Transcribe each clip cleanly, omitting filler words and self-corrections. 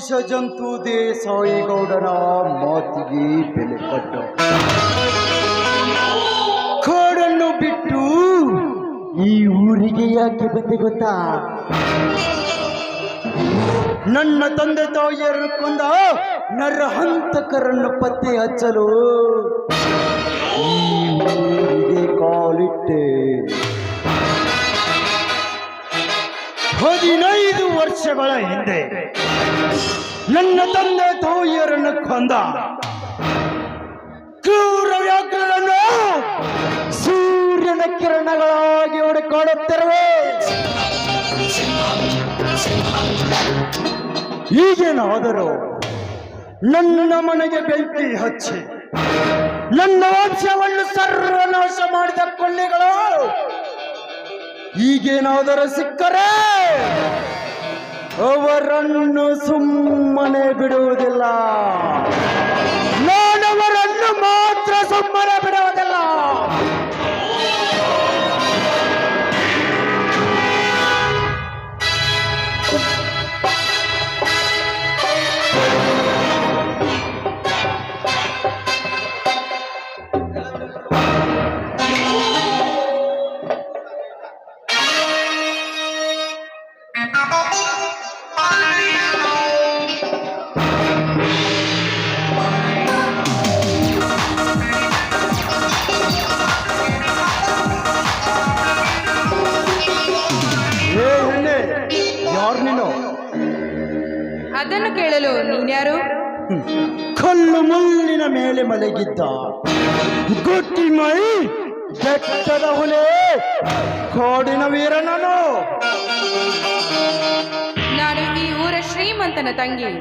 ವಿಷಜಂತು ದೇಸಾಯಿಗೌಡನ ಮಾತಿಗೆ ಬೆಲೆ ಕೊಟ್ಟ. ಕಾಡನ್ನು ಬಿಟ್ಟು ಈ ಊರಿಗೆ ಯಾಕೆ ಬಂದೆ ಗೊತ್ತಾ? ನನ್ನ ತಂದೆ ತಾಯಿಯರನ್ನು ಕೊಂದ ನರಹಂತಕರನ್ನು ಪತ್ತೆ ಹಚ್ಚಲು ಈ ಊರಿಗೆ ಕಾಲಿಟ್ಟೆ. 15 ವರ್ಷಗಳ ಹಿಂದೆ ನನ್ನ ತಂದೆ ತಾಯಿಯರನ್ನು ಕೊಂದ ಕ್ರೂರ ವ್ಯಾಘ್ರಗಳನ್ನು ಸೂರ್ಯನ ಕಿರಣಗಳಾಗಿ ಹುಡುಕಾಡುತ್ತಿರುವೆ. ಈಗೇನಾದರೂ ನನ್ನ ಮನೆಗೆ ಬೆಂಕಿ ಹಚ್ಚಿ ನನ್ನ ವಂಶವನ್ನು ಸರ್ವನಾಶ ಮಾಡಿದ ಕೊಳ್ಳಿಗಳು ಈಗೇನಾದರೂ ಸಿಕ್ಕರೆ ಅವರನ್ನು ಸುಮ್ಮನೆ ಬಿಡುವುದಿಲ್ಲ. ನಾನವರನ್ನು ಮಾತ್ರ ಸುಮ್ಮನೆ ಬಿಡುವುದಿಲ್ಲ. ಅದನ್ನು ಕೇಳಲು ನೀನ್ಯಾರು? ಕಲ್ಲು ಮುಳ್ಳಿನ ಮೇಲೆ ಮಲಗಿದ್ದ ಗುಟ್ಟಿ ಮೈ ಬೆಟ್ಟದ ಹುಲೆ ಕಾಡಿನ ವೀರನನು. ನಾನು ಈ ಊರ ಶ್ರೀಮಂತನ ತಂಗಿ.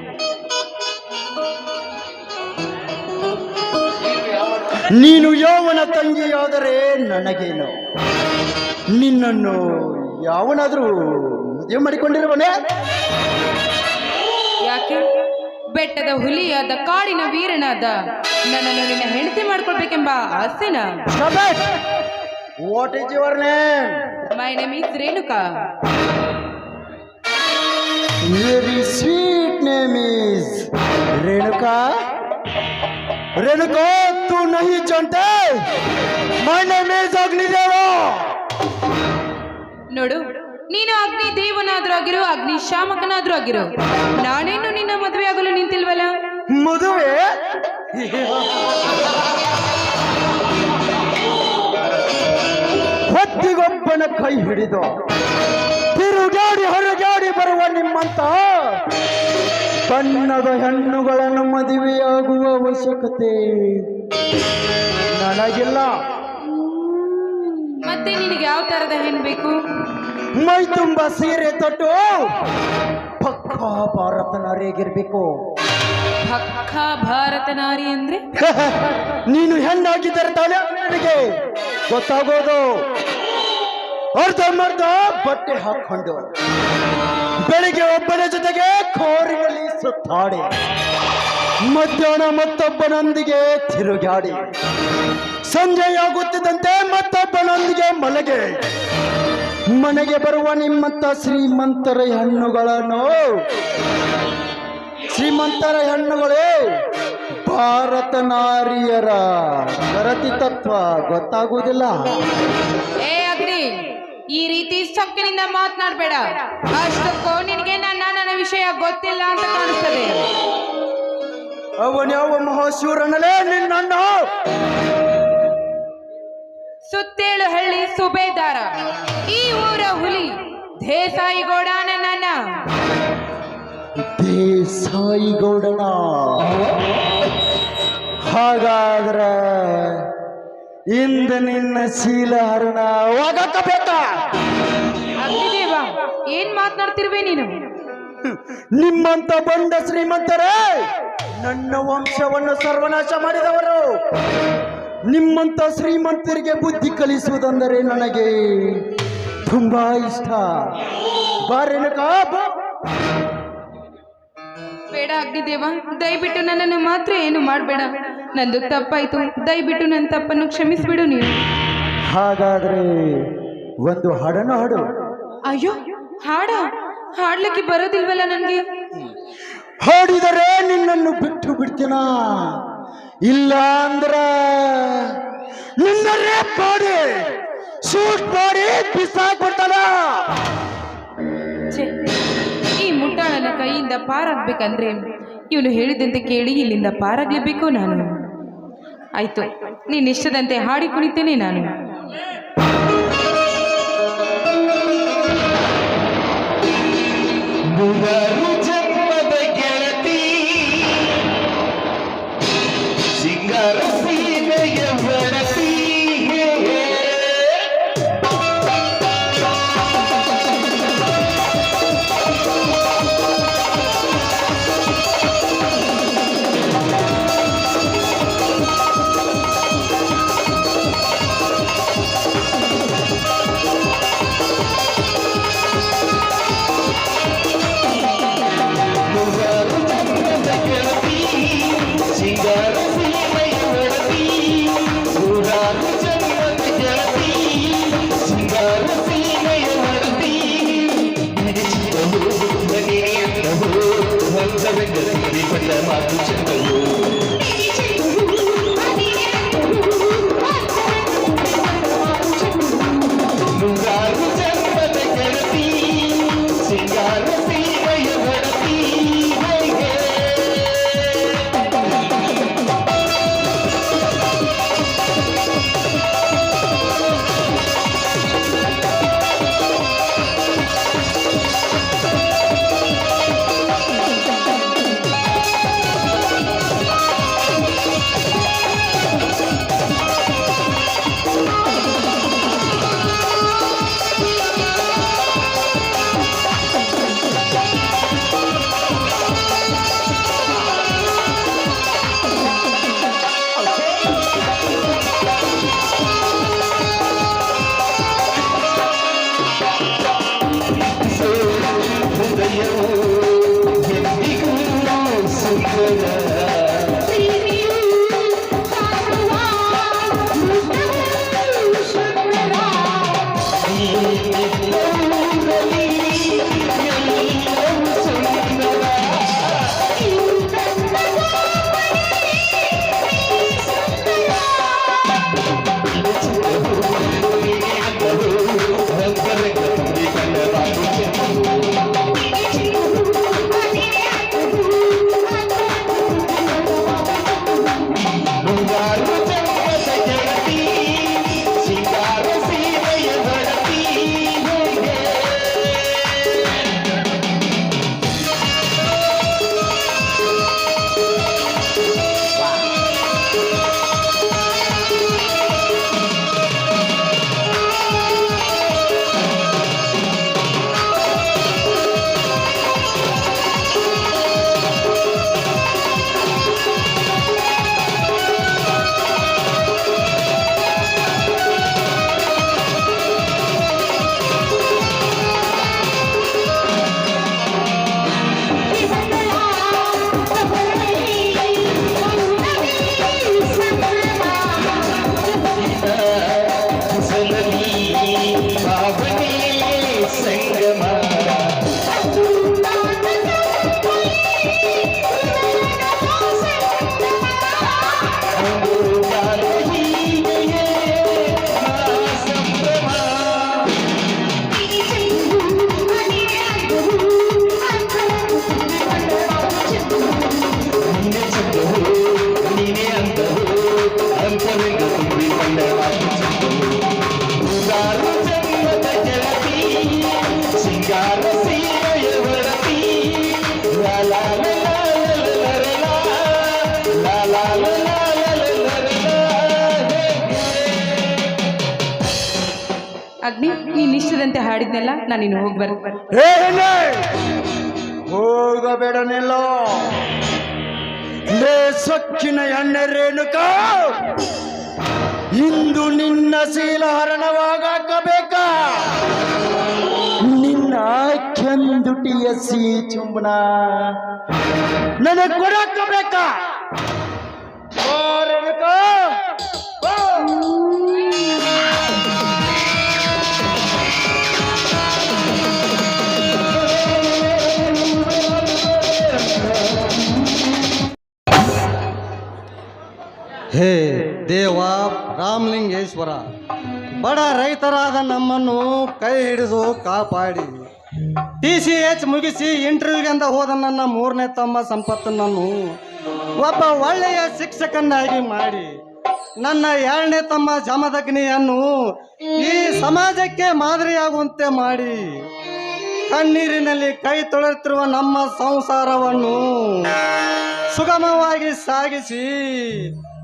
ನೀನು ಯಾವನ ತಂಗಿಯಾದರೆ ನನಗೇನು? ನಿನ್ನನ್ನು ಯಾವನಾದ್ರೂ ಮದುವೆ ಮಾಡಿಕೊಂಡಿರುವನೇ? ಯಾಕೆ? ಬೆಟ್ಟದ ಹುಲಿಯಾದ ಕಾಡಿನ ವೀರನಾದ ನನ್ನನ್ನು ನಿನ್ನ ಹೆಂಡತಿ ಮಾಡ್ಕೊಳ್ಬೇಕೆಂಬ ಆಸೆನಾ? What is your name? My name is Renuka. Very sweet name is Renuka. Renuka तू नहीं जानते my name is ಅಗ್ನಿದೇವ. ನೋಡು, ನೀನು ಅಗ್ನಿ ದೇವನಾದ್ರೂ ಆಗಿರು, ಅಗ್ನಿ ಶಾಮಕನಾದ್ರೂ ಆಗಿರು, ನಾನೇನು ನಿನ್ನ ಮದುವೆ ಆಗಲು ನಿಂತಿಲ್ವಲ್ಲ. ಮದುವೆ? ಹೊತ್ತಿಗೊಬ್ಬನ ಕೈ ಹಿಡಿದು ತಿರುಗಾಡಿ ಹೊರಗಾಡಿ ಬರುವ ನಿಮ್ಮಂತ ಬಣ್ಣದ ಹೆಣ್ಣುಗಳನ್ನು ಮದುವೆಯಾಗುವ ಅವಶ್ಯಕತೆ ನನಗಿಲ್ಲ. ಮತ್ತೆ ನಿನಗೆ ಯಾವ ತರದ ಹೆಣ್ಣು ಬೇಕು? ಮೈ ತುಂಬ ಸೀರೆ ತೊಟ್ಟು ಪಕ್ಕಾ ಭಾರತ ನಾರಿಯಾಗಿರ್ಬೇಕು. ಪಕ್ಕಾ ಭಾರತ ನಾರಿ ಅಂದ್ರೆ? ನೀನು ಹೆಣ್ಣಾಗಿದ್ದರೆ ತಾನೇ ನನಗೆ ಗೊತ್ತಾಗೋದು. ಅರ್ಧಂಬರ್ಧ ಬಟ್ಟೆ ಹಾಕೊಂಡು ಬೆಳಿಗ್ಗೆ ಒಬ್ಬನ ಜೊತೆಗೆ ಕೋರಿನಲ್ಲಿ ಸುತ್ತಾಡಿ ಮಧ್ಯಾಹ್ನ ಮತ್ತೊಬ್ಬನೊಂದಿಗೆ ತಿರುಗಾಡಿ ಸಂಜೆಯಾಗುತ್ತಿದ್ದಂತೆ ಮತ್ತೊಬ್ಬನೊಂದಿಗೆ ಮನೆಗೆ ಬರುವ ನಿಮ್ಮಂತ ಶ್ರೀಮಂತರ ಹೆಣ್ಣುಗಳು ಭಾರತ ನಾರಿಯರ ಗರತಿ ತತ್ವ ಗೊತ್ತಾಗುವುದಿಲ್ಲ. ಏ ಅಗ್ನಿ, ಈ ರೀತಿ ಸೊಕ್ಕಿನಿಂದ ಮಾತನಾಡಬೇಡ. ಅಷ್ಟಕ್ಕೂ ನಿನಗೆ ನನ್ನ ವಿಷಯ ಗೊತ್ತಿಲ್ಲ ಅಂತ ಕಾಣಿಸ್ತದೆ. ಅವನ್ಯಾವ ಮಹಾಶೂರನಲ್ಲೇ ನಿನ್ನ ಸುತ್ತೇಳು ಹಳ್ಳಿ ಸುಬೇದಾರ, ಈ ಊರ ಹುಲಿ ದೇಸಾಯಿಗೌಡನ. ನನ್ನ ದೇಸಾಯಿಗೌಡನ? ಹಾಗಾದ್ರೆ ಇಂದು ನಿನ್ನ ಶೀಲಹರಣವಾಗಬೇಕಾ? ಅಗ್ನಿದೇವ, ಏನ್ ಮಾತನಾಡ್ತಿರ್ವೆ ನೀನು? ನಿಮ್ಮಂತ ಬಂಡ ಶ್ರೀಮಂತರೇ ನನ್ನ ವಂಶವನ್ನು ಸರ್ವನಾಶ ಮಾಡಿದವರು. ನಿಮ್ಮಂತ ಶ್ರೀಮಂತರಿಗೆ ಬುದ್ಧಿ ಕಲಿಸುವುದೆಂದರೆ ನನಗೆ ತುಂಬಾ ಇಷ್ಟ. ಬಾರೇನಕಾ? ಬೇಡ ಅಗ್ನಿದೇವ, ದಯವಿಟ್ಟು ನನ್ನನ್ನು ಮಾತ್ರ ಏನು ಮಾಡಬೇಡ. ನಂದು ತಪ್ಪಾಯ್ತು, ದಯವಿಟ್ಟು ನನ್ನ ತಪ್ಪನ್ನು ಕ್ಷಮಿಸಿಬಿಡು ನೀನು. ಹಾಗಾದ್ರೆ ಒಂದು ಹಾಡನ್ನು ಹಾಡು. ಅಯ್ಯೋ, ಹಾಡ್ಲಿಕ್ಕೆ ಬರೋದಿಲ್ವಲ್ಲ ನನಗೆ. ಹಾಡಿದರೆ ನಿನ್ನನ್ನು ಬಿಟ್ಟು ಬಿಡ್ತೀನ, ಇಲ್ಲ ಅಂದ್ರ ನಿನ್ನ ರೇಪ್ ಮಾಡಿ ಶೂಟ್ ಮಾಡಿ ಬಿಸಾಕ್ಬಿಡ್ತಾನ. ಛೆ, ಈ ಮುಟ್ಟಾಳನ ಕೈಯಿಂದ ಪಾರಾಗ್ಬೇಕಂದ್ರೆ ಇವನು ಹೇಳಿದಂತೆ ಕೇಳಿ ಇಲ್ಲಿಂದ ಪಾರಾಗ್ಲೇಬೇಕು ನಾನು. ಆಯ್ತು, ನೀನ್ ಇಷ್ಟದಂತೆ ಹಾಡಿ ಕುಣಿತೇನೆ ನಾನು. ಮುಂಗಾರು ಜನ್ಮದ ಗೆಳತಿ ಸಿಂಗಾರ ಸೀಮೆಯ ಬಡತಿ ಮಾತು ಚೆಂದವು ಮುಂಗಾರು ಜನ್ಮದ ಗೆಳತಿ ಸಿಂಗಾರ ಸೀಮೆಯ ಬಡತಿ ಅಗ್ನಿ, ನೀನ್ ಇಷ್ಟದಂತೆ ಹಾಡಿದ್ನೆಲ್ಲ ನಾನು ಇನ್ನು ಹೋಗಿ ಹೋಗಬೇಡನಿಲ್ಲ. ಲೇ ಸೊಕ್ಕಿನ ಎಣ್ಣೆ ರೇಣುಕ, ಇಂದು ನಿನ್ನ ಶೀಲ ಹರಣವಾಗಬೇಕ. ನಿನ್ನ ಕೆಂದುಟಿಯ ಸಿ ಚುಂಬನ ನನಗೆ ಕೊಡಬೇಕ. ಹೇ ದೇವ ರಾಮಲಿಂಗೇಶ್ವರ, ಬಡ ರೈತರಾದ ನಮ್ಮನ್ನು ಕೈ ಹಿಡಿದು ಕಾಪಾಡಿ TCH ಮುಗಿಸಿ ಇಂಟರ್ವ್ಯೂಗೆಂದ ಹೋದ ನನ್ನ ಮೂರನೇ ತಮ್ಮ ಸಂಪತ್ತನನ್ನು ಒಬ್ಬ ಒಳ್ಳೆಯ ಶಿಕ್ಷಕನಾಗಿ ಮಾಡಿ ನನ್ನ ಎರಡನೇ ತಮ್ಮ ಜಮದಗ್ನಿಯನ್ನು ಈ ಸಮಾಜಕ್ಕೆ ಮಾದರಿಯಾಗುವಂತೆ ಮಾಡಿ ಕಣ್ಣೀರಿನಲ್ಲಿ ಕೈ ತೊಳೆಯುತ್ತಿರುವ ನಮ್ಮ ಸಂಸಾರವನ್ನು ಸುಗಮವಾಗಿ ಸಾಗಿಸಿ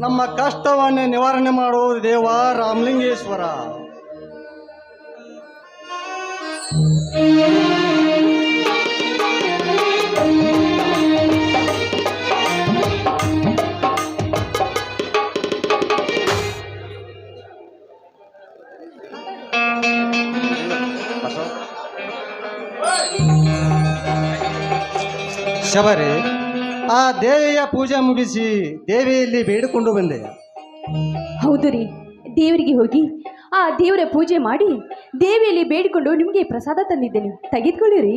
ನಮ್ಮ ಕಷ್ಟವನ್ನೇ ನಿವಾರಣೆ ಮಾಡುವುದು ದೇವ ರಾಮಲಿಂಗೇಶ್ವರ. ಶಬರಿ, ಆ ದೇವಿಯ ಪೂಜೆ ಮುಗಿಸಿ ದೇವಿಯಲ್ಲಿ ಬೇಡಿಕೊಂಡು ಬಂದೆ. ಹೌದು ರೀ, ದೇವರಿಗೆ ಹೋಗಿ ಆ ದೇವರ ಪೂಜೆ ಮಾಡಿ ದೇವಿಯಲ್ಲಿ ಬೇಡಿಕೊಂಡು ನಿಮಗೆ ಪ್ರಸಾದ ತಂದಿದ್ದೇನೆ, ತೆಗೆದುಕೊಳ್ಳಿರಿ.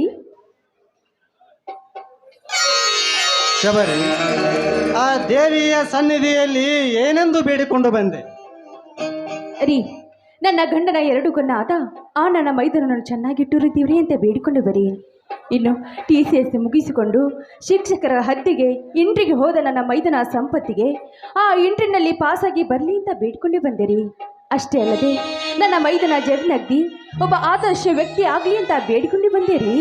ಶಬರಿ, ಆ ದೇವಿಯ ಸನ್ನಿಧಿಯಲ್ಲಿ ಏನೆಂದು ಬೇಡಿಕೊಂಡು ಬಂದೆ? ರೀ, ನನ್ನ ಗಂಡನ 2 ಕಣ್ಣ ಆದ ಆ ನನ್ನ ಮೈದನನ್ನು ಚೆನ್ನಾಗಿಟ್ಟು ದೇವ್ರಿ ಅಂತ ಬೇಡಿಕೊಂಡು ಬರೀ. ಇನ್ನು TCS ಮುಗಿಸಿಕೊಂಡು ಶಿಕ್ಷಕರ ಹದ್ದಿಗೆ ಇಂಟ್ರಿಗೆ ಹೋದ ನನ್ನ ಮೈದನ ಸಂಪತ್ತಿಗೆ ಆ ಇಂಟ್ರಿನಲ್ಲಿ ಪಾಸಾಗಿ ಬರಲಿ ಅಂತ ಬೇಡ್ಕೊಂಡೇ ಬಂದಿರಿ. ಅಷ್ಟೇ ಅಲ್ಲದೆ ನನ್ನ ಮೈದನ ಜಗನಗ್ದಿ ಒಬ್ಬ ಆದರ್ಶ ವ್ಯಕ್ತಿ ಆಗಲಿ ಅಂತ ಬೇಡಿಕೊಂಡು ಬಂದಿರಿ.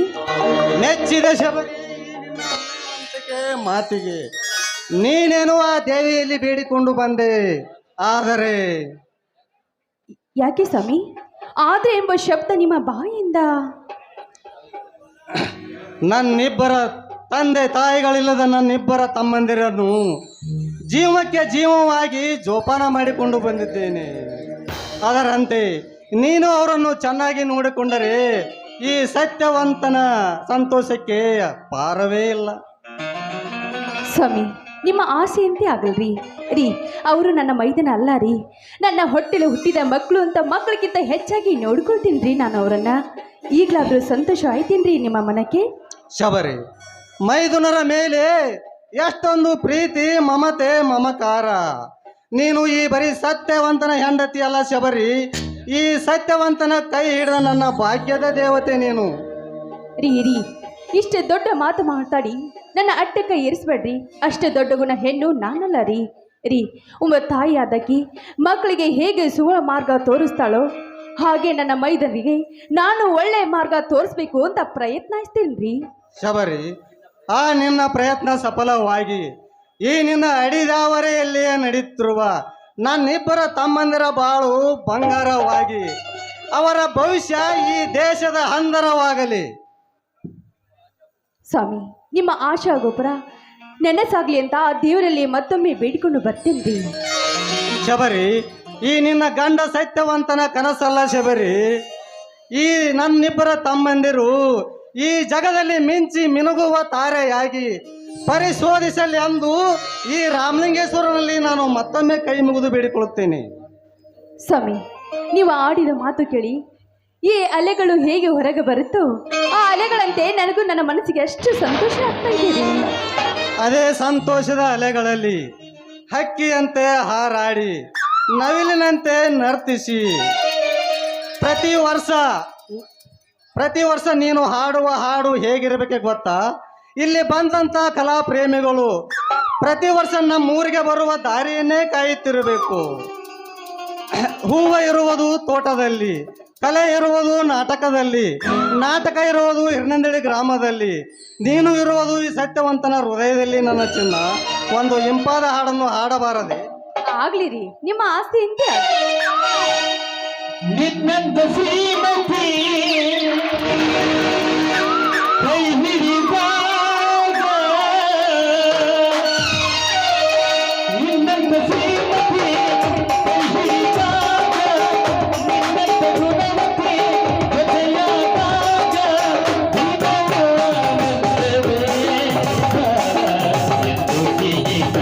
ನೆಚ್ಚಿದ ಶಬರಿ ಮಾತಿಗೆ ನೀನೇನು ಆ ದೇವಿಯಲ್ಲಿ ಬೇಡಿಕೊಂಡು ಬಂದೆ. ಆದರೆ ಯಾಕೆ ಸ್ವಾಮಿ, ಆದ್ರೆ ಎಂಬ ಶಬ್ದ ನಿಮ್ಮ ಬಾಯಿಂದ? ನನ್ನಿಬ್ಬರ ತಂದೆ ತಾಯಿಗಳಿಲ್ಲದ ನನ್ನಿಬ್ಬರ ತಮ್ಮಂದಿರನ್ನು ಜೀವಕ್ಕೆ ಜೀವವಾಗಿ ಜೋಪಾನ ಮಾಡಿಕೊಂಡು ಬಂದಿದ್ದೇನೆ. ಅದರಂತೆ ನೀನು ಅವರನ್ನು ಚೆನ್ನಾಗಿ ನೋಡಿಕೊಂಡರೆ ಈ ಸತ್ಯವಂತನ ಸಂತೋಷಕ್ಕೆ ಪಾರವೇ ಇಲ್ಲ. ಸ್ವಾಮಿ, ನಿಮ್ಮ ಆಸೆಯಂತೆ ಆಗಲ್ರಿ. ರೀ, ಅವರು ನನ್ನ ಮೈದನ ಅಲ್ಲ ರೀ, ನನ್ನ ಹೊಟ್ಟೆಲೆ ಹುಟ್ಟಿದ ಮಕ್ಕಳು ಅಂತ ಮಕ್ಕಳಿಗಿಂತ ಹೆಚ್ಚಾಗಿ ನೋಡ್ಕೊಳ್ತೀನಿ ರೀ ನಾನು ಅವರನ್ನ. ಈಗಲಾದರೂ ಸಂತೋಷ ಆಯ್ತೇನ್ರಿ ನಿಮ್ಮ ಮನಕ್ಕೆ? ಶಬರಿ, ಮೈದುನರ ಮೇಲೆ ಎಷ್ಟೊಂದು ಪ್ರೀತಿ ಮಮತೆ ಮಮಕಾರ. ನೀನು ಈ ಬರೀ ಸತ್ಯವಂತನ ಹೆಂಡತಿ ಅಲ್ಲ ಶಬರಿ, ಈ ಸತ್ಯವಂತನ ಕೈ ಹಿಡಿದ ನನ್ನ ಭಾಗ್ಯದ ದೇವತೆ ನೀನು. ರೀ, ಇಷ್ಟು ದೊಡ್ಡ ಮಾತು ಮಾತಾಡಿ ನನ್ನ ಅಟ್ಟಕ್ಕೆ ಏರಿಸ್ಬೇಡ್ರಿ. ಅಷ್ಟು ದೊಡ್ಡ ಗುಣ ಹೆಣ್ಣು ನಾನಲ್ಲ ರೀ. ಒಬ್ಬ ತಾಯಿ ಆದಕ್ಕಿ ಮಕ್ಕಳಿಗೆ ಹೇಗೆ ಸುವರ್ಣ ಮಾರ್ಗ ತೋರಿಸ್ತಾಳೋ ಹಾಗೆ ನನ್ನ ಮೈದನಿಗೆ ನಾನು ಒಳ್ಳೆ ಮಾರ್ಗ ತೋರಿಸ್ಬೇಕು ಅಂತ ಪ್ರಯತ್ನಿಸ್ತೀನಿ ರೀ. ಶಬರಿ, ಆ ನಿನ್ನ ಪ್ರಯತ್ನ ಸಫಲವಾಗಿ ಈ ನಿನ್ನ ಅಡಿದಾವರೆಯಲ್ಲಿಯೇ ನಡೀತಿರುವ ನನ್ನಿಬ್ಬರ ತಮ್ಮಂದಿರ ಬಾಳು ಬಂಗಾರವಾಗಿ ಅವರ ಭವಿಷ್ಯ ಈ ದೇಶದ ಹಂದರವಾಗಲಿ. ಸ್ವಾಮಿ, ನಿಮ್ಮ ಆಶಾ ಗೋಪುರ ನೆನಸಾಗ್ಲಿ ಅಂತ ಆ ದೇವರಲ್ಲಿ ಮತ್ತೊಮ್ಮೆ ಬೇಡಿಕೊಂಡು ಬರ್ತೀನಿ ರೀ. ಶಬರಿ, ಈ ನಿನ್ನ ಗಂಡ ಸತ್ಯವಂತನ ಕನಸಲ್ಲ ಶಬರಿ. ಈ ನನ್ನಿಬ್ಬರ ತಮ್ಮಂದಿರು ಈ ಜಗದಲ್ಲಿ ಮಿಂಚಿ ಮಿನುಗುವ ತಾರೆಯಾಗಿ ಪರಿಶೋಧಿಸಲಿ ಎಂದು ಈ ರಾಮಲಿಂಗೇಶ್ವರನಲ್ಲಿ ನಾನು ಮತ್ತೊಮ್ಮೆ ಕೈ ಮುಗಿದು ಬೇಡಿಕೊಳ್ಳುತ್ತೇನೆ. ಸ್ವಾಮಿ, ನೀವು ಆಡಿದ ಮಾತು ಕೇಳಿ ಈ ಅಲೆಗಳು ಹೇಗೆ ಹೊರಗೆ ಬರುತ್ತೋ ಆ ಅಲೆಗಳಂತೆ ನನಗೂ ನನ್ನ ಮನಸ್ಸಿಗೆ ಅಷ್ಟು ಸಂತೋಷ ಆಗ್ತಾ ಇದೆ. ಅದೇ ಸಂತೋಷದ ಅಲೆಗಳಲ್ಲಿ ಹಕ್ಕಿಯಂತೆ ಹಾರಾಡಿ ನವಿಲಿನಂತೆ ನರ್ತಿಸಿ ಪ್ರತಿ ವರ್ಷ ನೀನು ಹಾಡುವ ಹಾಡು ಹೇಗಿರಬೇಕೆ ಗೊತ್ತಾ? ಇಲ್ಲಿ ಬಂದಂಥ ಕಲಾ ಪ್ರೇಮಿಗಳು ಪ್ರತಿ ವರ್ಷ ನಮ್ಮೂರಿಗೆ ಬರುವ ದಾರಿಯನ್ನೇ ಕಾಯುತ್ತಿರಬೇಕು. ಹೂವು ಇರುವುದು ತೋಟದಲ್ಲಿ, ಕಲೆ ಇರುವುದು ನಾಟಕದಲ್ಲಿ, ನಾಟಕ ಇರುವುದು ಹಿರನಂದಳಿ ಗ್ರಾಮದಲ್ಲಿ, ನೀನು ಇರುವುದು ಈ ಸತ್ಯವಂತನ ಹೃದಯದಲ್ಲಿ. ನನ್ನ ಚಿನ್ನ, ಒಂದು ಇಂಪಾದ ಹಾಡನ್ನು ಹಾಡಬಾರದೆ? ಆಗ್ಲಿ ರೀ, ನಿಮ್ಮ ಆಸೆ ಎಂತೆ. ನಿನ್ನಂತ ಶ್ರೀಮತಿ ಕೈ ಹಿಡಿದಾಗ, ನಿನ್ನಂತ ಶ್ರೀಮತಿ ಕೈ ಹಿಡಿದಾಗ, ನಿನ್ನಂತ ಗುಣವತಿ ಜೊತೆಯಾದಾಗ ದಿನವಾನಂದವೇ ಎಂದು ಹೀಗಿದ್ದ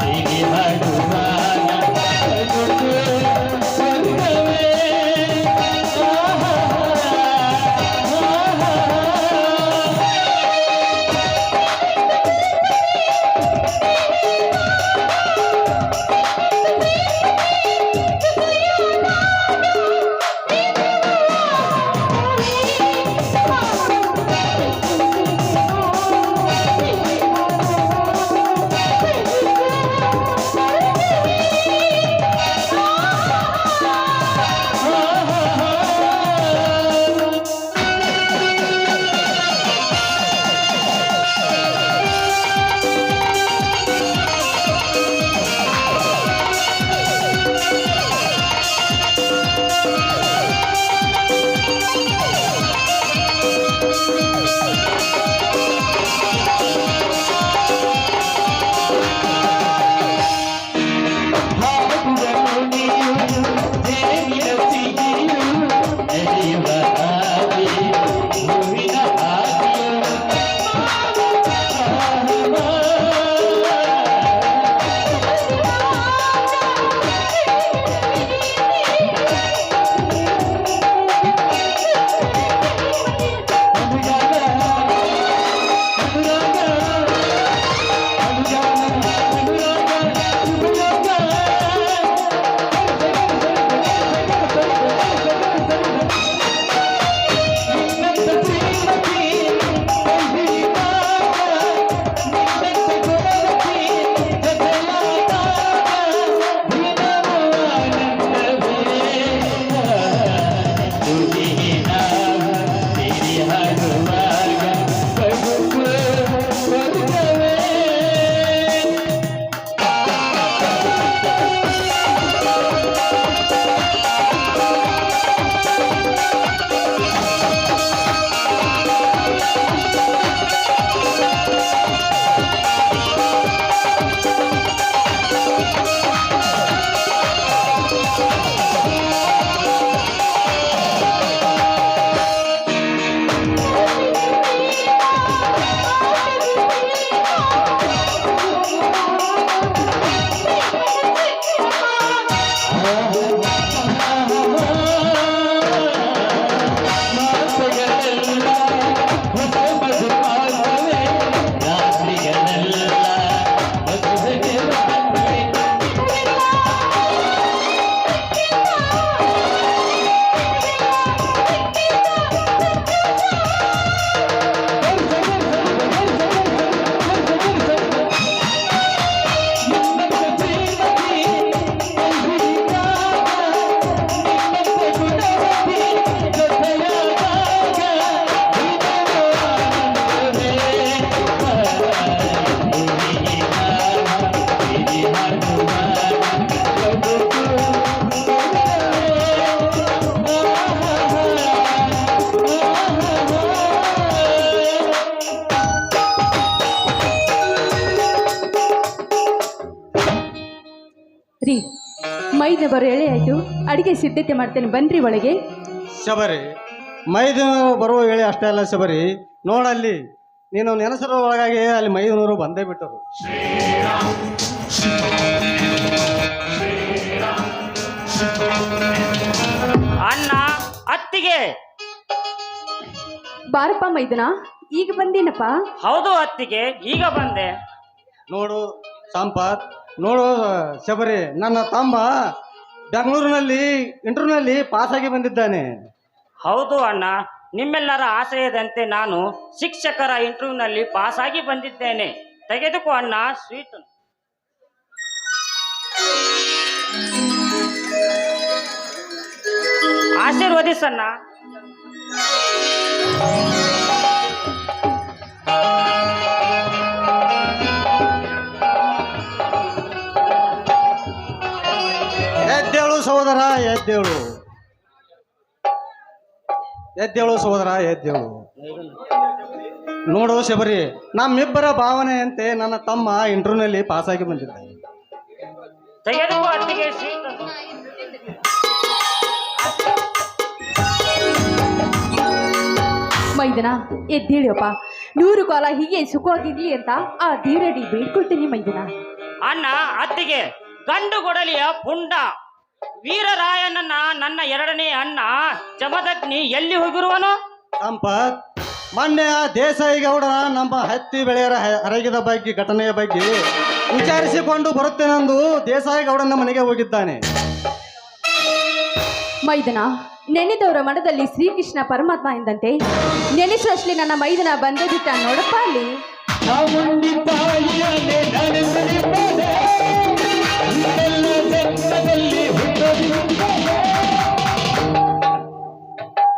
ಹೀಗೆ ಮಾಡುವಾಗ ಸಂಗವೇ. ರೀ ಮೈದ ಬರೋ ಎಳೆ ಆಯಿತು, ಅಡುಗೆ ಸಿದ್ಧತೆ ಮಾಡ್ತೇನೆ, ಬನ್ರಿ ಒಳಗೆ. ಶಬರಿ, ಮೈದೂರು ಬರುವ ವೇಳೆ ಅಷ್ಟೇ ಅಲ್ಲ ಶಬರಿ, ನೋಡಲ್ಲಿ ನೀನು ನೆನೆಸರ ಒಳಗಾಗಿ ಅಲ್ಲಿ ಮೈದೂರು ಬಂದೇ ಬಿಟ್ಟರು. ಅಣ್ಣ ಅತ್ತಿಗೆ. ಬಾರಪ್ಪ ಮೈದನ, ಈಗ ಬಂದೇನಪ್ಪ. ಹೌದು ಅತ್ತಿಗೆ, ಈಗ ಬಂದೆ. ನೋಡು ಸಂಪತ್, ನೋಡು ಶಬರಿ, ನನ್ನ ತಮ್ಮ ಬೆಂಗಳೂರಿನಲ್ಲಿ ಇಂಟರ್ವ್ಯೂನಲ್ಲಿ ಪಾಸಾಗಿ ಬಂದಿದ್ದಾನೆ. ಹೌದು ಅಣ್ಣ, ನಿಮ್ಮೆಲ್ಲರ ಆಶಯದಂತೆ ನಾನು ಶಿಕ್ಷಕರ ಇಂಟರ್ವ್ಯೂನಲ್ಲಿ ಪಾಸಾಗಿ ಬಂದಿದ್ದೇನೆ. ತೆಗೆದುಕೋ ಅಣ್ಣ ಸ್ವೀಟ್. ಆಶೀರ್ವದಿಸಣ್ಣ. ಎದ್ದೇಳು ಸಹೋದರ, ಎದ್ದೇಳು, ಎದ್ದೇಳು ಸಹೋದರ, ಎದ್ದೇಳು. ನೋಡು ಶಬರಿ, ನಮ್ಮಿಬ್ಬರ ಭಾವನೆಯಂತೆ ನನ್ನ ತಮ್ಮ ಇಂಟರ್ವ್ಯೂನಲ್ಲಿ ಪಾಸಾಗಿ ಬಂದಿದ್ದಾನೆ. ತೆಗೆದುಕೋ ಅತ್ತಿಗೆ ಸ್ವೀಟ್. ಮೈದನ ಎದ್ದೇಳಿಯಪ್ಪ, 100 ಕಾಲ ಹೀಗೆ ಸುಖವಾಗಿರ್ಲಿ ಅಂತ ಆ ದೇವರಡಿ ಬೇಡ್ಕೊಳ್ತೀನಿ ಮೈದನ. ಅಣ್ಣ ಅತ್ತಿಗೆ, ಗಂಡು ಗೊಡಲಿಯ ಪುಂಡ ವೀರರಾಯನನ್ನ ನನ್ನ ಎರಡನೇ ಅಣ್ಣ ಜಮದಗ್ನಿ ಎಲ್ಲಿ ಹೋಗಿರುವನು? ಸಂಪತ್, ಮೊನ್ನೆ ಆ ದೇಸಾಯಿ ಗೌಡನ ನಮ್ಮ ಹತ್ತಿ ಬೆಳೆಯರ ಹರಗಿದ ಬಗ್ಗೆ ಘಟನೆಯ ಬಗ್ಗೆ ವಿಚಾರಿಸಿಕೊಂಡು ಬರುತ್ತೇನೆಂದು ದೇಸಾಯಿ ಗೌಡನ ಮನೆಗೆ ಹೋಗಿದ್ದಾನೆ. ಮೈದನ, ನೆನೆದವರ ಮನದಲ್ಲಿ ಶ್ರೀಕೃಷ್ಣ ಪರಮಾತ್ಮ ಎಂದಂತೆ ನೆನೆಸುವಷ್ಟಲಿ ನನ್ನ ಮೈದನ ಬಂದೇ ಬಿಟ್ಟ ನೋಡಪ್ಪ ಅಲ್ಲಿ.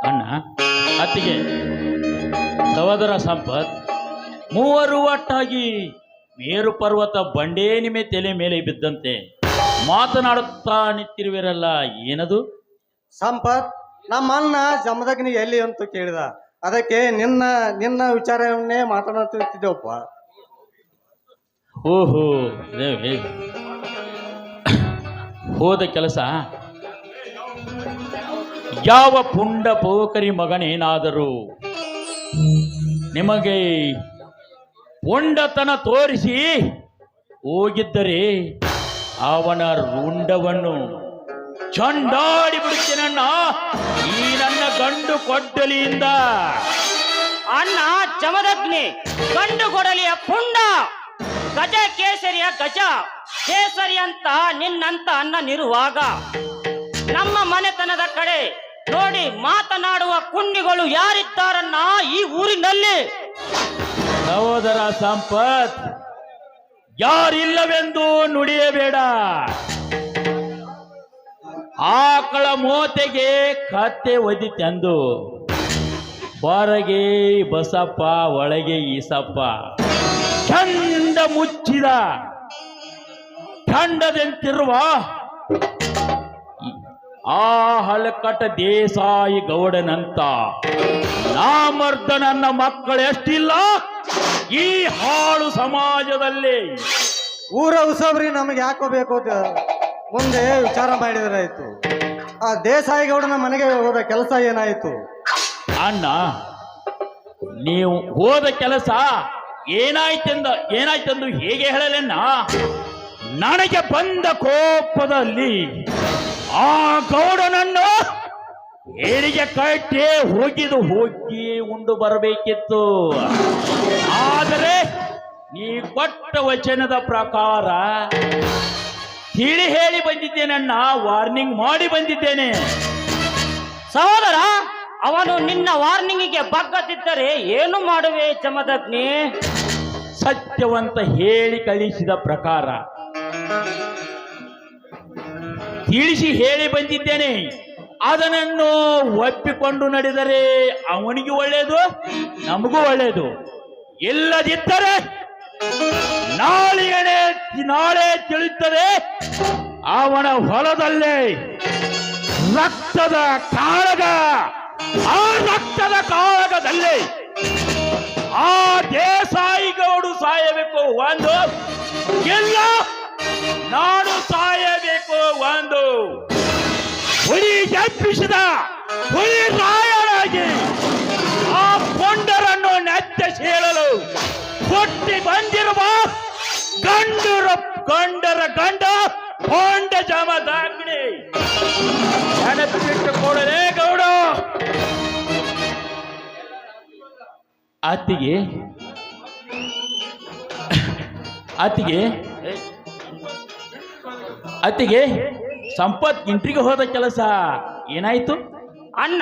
ಅಣ್ಣ ಅತ್ತಿಗೆ ಸಹೋದರ ಸಂಪತ್, ಮೂವರು ಒಟ್ಟಾಗಿ ಮೇರು ಪರ್ವತ ಬಂಡೇನಿಮೆ ತಲೆ ಮೇಲೆ ಬಿದ್ದಂತೆ ಮಾತನಾಡುತ್ತಾ ನಿಂತಿರುವಿರಲ್ಲ, ಏನದು? ಸಂಪತ್, ನಮ್ಮ ಅಣ್ಣ ಜಮದಗ್ನಿ ಎಲ್ಲಿ ಅಂತ ಕೇಳಿದ, ಅದಕ್ಕೆ ನಿನ್ನ ನಿನ್ನ ವಿಚಾರವನ್ನೇ ಮಾತನಾಡುತ್ತಿದ್ದೇವಪ್ಪ. ಓಹೋ ದೇವಿ, ಹೋದ ಕೆಲಸ ಯಾವ ಪುಂಡ ಪೋಕರಿ ಮಗನೇನಾದರೂ ನಿಮಗೆ ಪುಂಡತನ ತೋರಿಸಿ ಹೋಗಿದ್ದರೆ ಅವನ ರುಂಡವನ್ನು ಚಂಡಾಡಿ ಬಿಡುತ್ತೇನಣ್ಣ ಈ ನನ್ನ ಗಂಡು ಕೊಡ್ಡಲಿಯಿಂದ. ಅಣ್ಣ ಜಮದಗ್ನಿ ಗಂಡು ಗೊಡಲಿಯ ಪುಂಡ, ಗಜ ಕೇಸರಿಯ ಗಜ ಕೇಸರಿ ಅಂತ ನಿನ್ನಂತ ಅಣ್ಣನಿರುವಾಗ ನಮ್ಮ ಮನೆತನದ ಕಡೆ ನೋಡಿ ಮಾತನಾಡುವ ಕುಂಡಿಗಳು ಯಾರಿದ್ದಾರನ್ನ ಈ ಊರಿನಲ್ಲಿ? ಸಹೋದರ ಸಂಪತ್, ಯಾರಿಲ್ಲವೆಂದು ನುಡಿಯಬೇಡ. ಆಕಳ ಮೋತೆಗೆ ಕತ್ತೆ ಒದಿತೆಂದು ಹೊರಗೆ ಬಸಪ್ಪ ಒಳಗೆ ಈಸಪ್ಪ, ಚಂದ ಮುಚ್ಚಿದ ಖಂಡದಂತಿರುವ ಆ ಹಲಕಟ ದೇಸಾಯಿ ಗೌಡನಂತ ನಾಮರ್ದ ನನ್ನ ಮಕ್ಕಳು ಎಷ್ಟಿಲ್ಲ ಈ ಹಾಳು ಸಮಾಜದಲ್ಲಿ. ಊರ ಉಸಬ್ರಿ ನಮಗೆ ಯಾಕೋ ಬೇಕು ಅಂತ ಮುಂದೆ ವಿಚಾರ ಮಾಡಿದರಾಯ್ತು. ಆ ದೇಸಾಯಿ ಗೌಡನ ಮನೆಗೆ ಹೋದ ಕೆಲಸ ಏನಾಯಿತು? ಅಣ್ಣ, ನೀವು ಹೋದ ಕೆಲಸ ಏನಾಯ್ತೆಂದು ಹೇಗೆ ಹೇಳಲೆನ್ನ? ನನಗೆ ಬಂದ ಕೋಪದಲ್ಲಿ ಆ ಗೌಡನನ್ನು ಏಳಿಗೆ ಕಟ್ಟಿ ಹೋಗಿ ಉಂಡು ಬರಬೇಕಿತ್ತು. ಆದರೆ ನೀ ಕೊಟ್ಟ ವಚನದ ಪ್ರಕಾರ ತಿಳಿ ಹೇಳಿ ಬಂದಿದ್ದೇನಣ್ಣ, ವಾರ್ನಿಂಗ್ ಮಾಡಿ ಬಂದಿದ್ದೇನೆ. ಸಹೋದರ, ಅವನು ನಿನ್ನ ವಾರ್ನಿಂಗಿಗೆ ಬಗ್ಗದಿದ್ದರೆ ಏನು ಮಾಡುವೆ ಜಮದಗ್ನಿ? ಸತ್ಯವಂತ ಹೇಳಿ ಕಳಿಸಿದ ಪ್ರಕಾರ ತಿಳಿಸಿ ಹೇಳಿ ಬಂದಿದ್ದೇನೆ. ಅದನ್ನು ಒಪ್ಪಿಕೊಂಡು ನಡೆದರೆ ಅವನಿಗೂ ಒಳ್ಳೆಯದು, ನಮಗೂ ಒಳ್ಳೆಯದು. ಇಲ್ಲದಿದ್ದರೆ ನಾಳೆ ತಿಳಿಯುತ್ತದೆ ಅವನ ಹೊಲದಲ್ಲೇ ರಕ್ತದ ಕಾಳಗ. ಆ ರಕ್ತದ ಕಾಳಗದಲ್ಲಿ ಆ ದೇಸಾಯಿ ಗೌಡು ಸಾಯಬೇಕು, ಒಂದು ಇಲ್ಲ ನಾನು ಸಾಯಬೇಕು ಒಂದು ಹುಲಿ ಎಬ್ಬಿಸಿದ ಹುಲಿ ರಾಯನಾಗಿ ಆ ಪೊಂಡರನ್ನು ನೆತ್ತ ಸೀಳಲು ಹುಟ್ಟಿ ಬಂದಿರುವ ಗಂಡರ ಗಂಡ ಪೊಂಡ ಜಮದಗ್ನಿ ನೆನಪಿಟ್ಟು ಕೊಡಲೇ ಗೌಡ. ಅತ್ತಿಗೆ ಅತ್ತಿಗೆ ಸಂಪತ್ ಇಂಟ್ರಿಗೆ ಹೋದ ಕೆಲಸ ಏನಾಯ್ತು? ಅಣ್ಣ,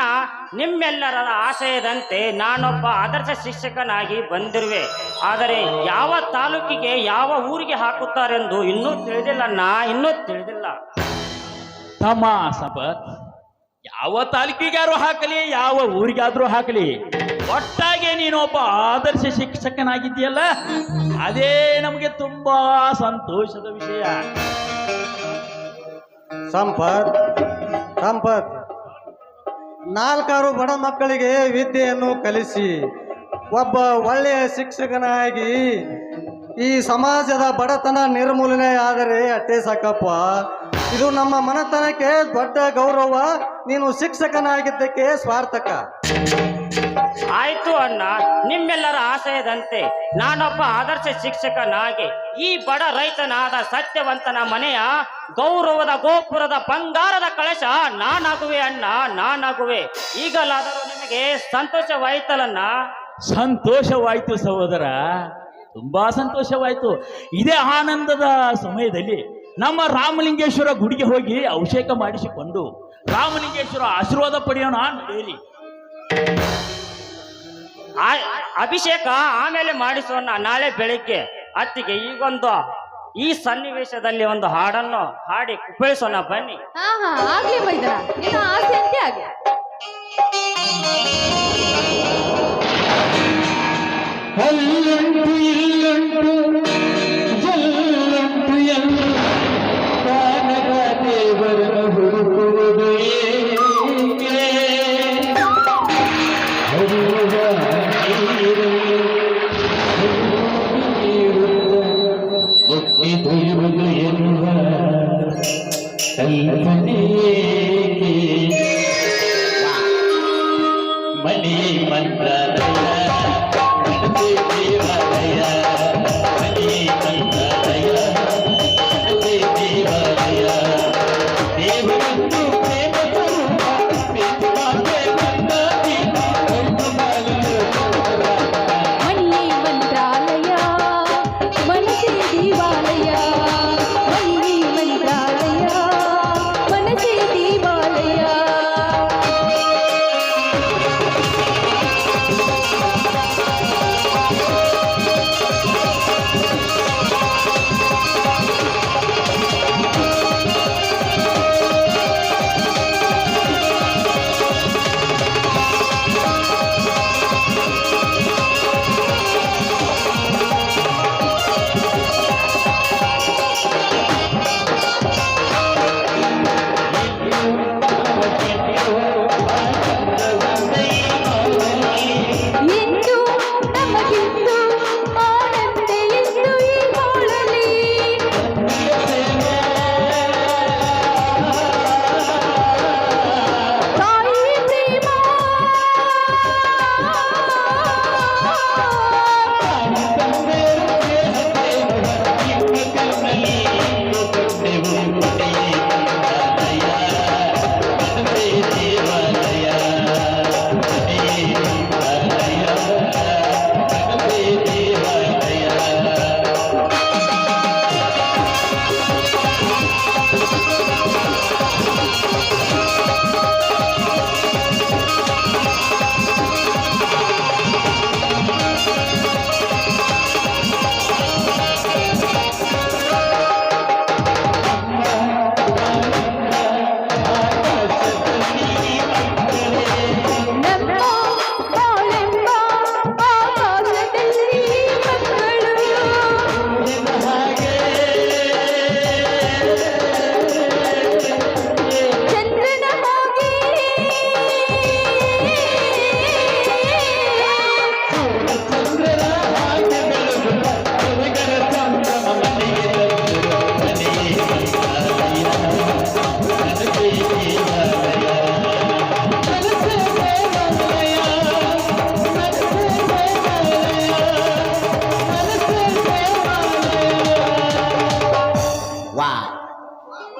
ನಿಮ್ಮೆಲ್ಲರ ಆಶಯದಂತೆ ನಾನೊಬ್ಬ ಆದರ್ಶ ಶಿಕ್ಷಕನಾಗಿ ಬಂದಿರುವೆ. ಆದರೆ ಯಾವ ತಾಲೂಕಿಗೆ ಯಾವ ಊರಿಗೆ ಹಾಕುತ್ತಾರೆಂದು ಇನ್ನೂ ತಿಳಿದಿಲ್ಲ ಅಣ್ಣ, ಇನ್ನೂ ತಿಳಿದಿಲ್ಲ. ತಮ್ಮ ಸಂಪತ್, ಯಾವ ತಾಲೂಕಿಗಾರು ಹಾಕಲಿ ಯಾವ ಊರಿಗಾದ್ರೂ ಹಾಕಲಿ, ಒಟ್ಟಾಗೆ ನೀನೊಬ್ಬ ಆದರ್ಶ ಶಿಕ್ಷಕನಾಗಿದ್ದೀಯಲ್ಲ, ಅದೇ ನಮಗೆ ತುಂಬಾ ಸಂತೋಷದ ವಿಷಯ. ಸಂಪತ್, ನಾಲ್ಕಾರು ಬಡ ಮಕ್ಕಳಿಗೆ ವಿದ್ಯೆಯನ್ನು ಕಲಿಸಿ ಒಬ್ಬ ಒಳ್ಳೆಯ ಶಿಕ್ಷಕನಾಗಿ ಈ ಸಮಾಜದ ಬಡತನ ನಿರ್ಮೂಲನೆ ಆದರೆ ಅಟ್ಟೆ ಸಾಕಪ್ಪ. ಇದು ನಮ್ಮ ಮನತನಕ್ಕೆ ದೊಡ್ಡ ಗೌರವ. ನೀನು ಶಿಕ್ಷಕನಾಗಿದ್ದಕ್ಕೆ ಸ್ವಾರ್ಥಕ. ಆಯ್ತು ಅಣ್ಣ, ನಿಮ್ಮೆಲ್ಲರ ಆಶಯದಂತೆ ನಾನೊಬ್ಬ ಆದರ್ಶ ಶಿಕ್ಷಕನಾಗಿ ಈ ಬಡ ರೈತನಾದ ಸತ್ಯವಂತನ ಮನೆಯ ಗೌರವದ ಗೋಪುರದ ಬಂಗಾರದ ಕಳಶ ನಾನಾಗುವೆ ಅಣ್ಣ, ನಾನಾಗುವೆ. ಈಗಲಾದರೂ ನಿಮಗೆ ಸಂತೋಷವಾಯ್ತಲ್ಲಣ್ಣ? ಸಂತೋಷವಾಯ್ತು ಸಹೋದರ, ತುಂಬಾ ಸಂತೋಷವಾಯ್ತು. ಇದೇ ಆನಂದದ ಸಮಯದಲ್ಲಿ ನಮ್ಮ ರಾಮಲಿಂಗೇಶ್ವರ ಗುಡಿಗೆ ಹೋಗಿ ಅಭಿಷೇಕ ಮಾಡಿಸಿಕೊಂಡು ರಾಮಲಿಂಗೇಶ್ವರ ಆಶೀರ್ವಾದ ಪಡೆಯೋಣ ನಡೆಯಲಿ. ಅಭಿಷೇಕ ಆಮೇಲೆ ಮಾಡಿಸೋಣ, ನಾಳೆ ಬೆಳಿಗ್ಗೆ. ಅತ್ತಿಗೆ ಈಗೊಂದು ಈ ಸನ್ನಿವೇಶದಲ್ಲಿ ಒಂದು ಹಾಡನ್ನು ಹಾಡಿ ಕುಪ್ಪಳಿಸೋಣ, ಬನ್ನಿ. ಹಾ ಆಗ್ಲಿ ಮೈದನ, ನಿನ್ನ ಆಸೆ ಅಂತೆ ಆಗ್ಲಿ. ಅಲ್ಲುಂಟು ಇಲ್ಲುಂಟು ಜಲ್ಲುಂಟು ಎಲ್ಲ ಕಾಣದ ದೇವರನ್ನು ಹುಡುಕುವುದು ಏಕೆ? ಹರಿಯುವ ಮುಕ್ತಿ ತೊಯ್ಯುವುದು ಎನ್ನುವ ಕಲ್ಪನೆ ಮನೆ ಮಂತ್ರಾಲಯ ದೇವಾಲಯ, ಮನೆ ಮಂತ್ರಾಲಯ ದೇವಾಲಯ, ದೇವರನ್ನು ಪ್ರೇಮ ಸ್ವರೂಪ ಮಣಿಯೇ ಮಂತ್ರಾಲಯ ಮನಸೇ ದೇವಾಲಯ, ಮಣಿಯೇ ಮಂತ್ರಾಲಯ ಮನಸೇ ದೇವಾಲಯ.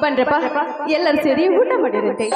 ಬನ್ರಪ್ಪ ಎಲ್ಲರೂ ಸೇರಿ ಊಟ ಮಾಡಿರಂತೆ